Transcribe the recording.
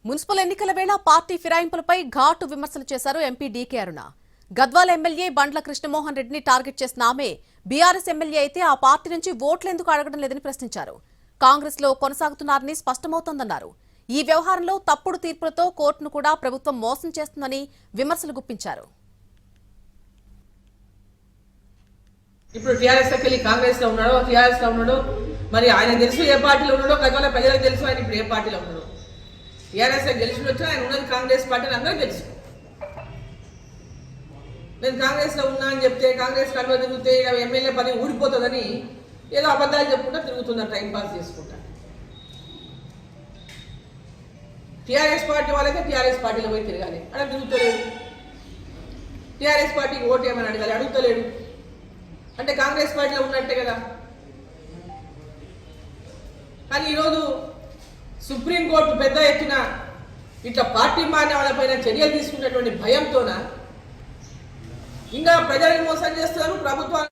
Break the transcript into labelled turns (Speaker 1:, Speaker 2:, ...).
Speaker 1: Municipal ఎన్నికల వేళ party ఫిరాయింపులపై ఘాటు విమర్శలు చేశారు ఎంపీ డీకే అరుణ. గద్వాల ఎమ్మెల్యే బండ్ల కృష్ణమోహన్ రెడ్డిని టార్గెట్ చేసిన ఆమె బీఆర్ఎస్ ఎమ్మెల్యే అయితే ఆ పార్టీ నుంచి ఓట్లెందుకు అడగడం లేదని ప్రశ్నించారు. కాంగ్రెస్ లో కొనసాగుతున్నారని స్పష్టమవుతోందన్నారు. ఈ వ్యవహారంలో తప్పుడు తీర్పులతో కోర్టును కూడా ప్రభుత్వం మోసం చేస్తుందని విమర్శలు గుప్పించారు.
Speaker 2: ఇప్పుడు టీఆర్ఎస్ కి కాంగ్రెస్ లో ఉన్నాడో టీఆర్ఎస్ లో ఉన్నాడో మరి ఆయన తెలుసు ఏ పార్టీలో ఉన్నాడో గద్వాల ప్రజలకు తెలుసు ఆయన ఇప్పుడు ఏ పార్టీలో ఉన్నాడో. టీఆర్ఎస్ గెలిచి వచ్చా ఆయన ఉన్నది కాంగ్రెస్ పార్టీ అని అందరూ తెలుసు. నేను కాంగ్రెస్ లో ఉన్నా అని చెప్తే కాంగ్రెస్ కండువా తిరిగితే ఎమ్మెల్యే పని ఊడిపోతుందని ఏదో అబద్ధాలు చెప్పుకుంటా తిరుగుతున్నారు, టైం పాస్ చేసుకుంటా. టీఆర్ఎస్ పార్టీ వాళ్ళైతే టీఆర్ఎస్ పార్టీలో పోయి తిరగాలి, అలా తిరుగుతలేడు. టీఆర్ఎస్ పార్టీకి ఓటు ఏమని అడగాలి, అడుగుతలేడు. అంటే కాంగ్రెస్ పార్టీలో ఉన్నట్టే కదా. కానీ ఈరోజు సుప్రీంకోర్టు పెద్ద ఎత్తున ఇట్లా పార్టీ మారిన వాళ్ళపైన చర్యలు తీసుకున్నటువంటి భయంతోన ఇంకా ప్రజలను మోసం చేస్తారు ప్రభుత్వాలు.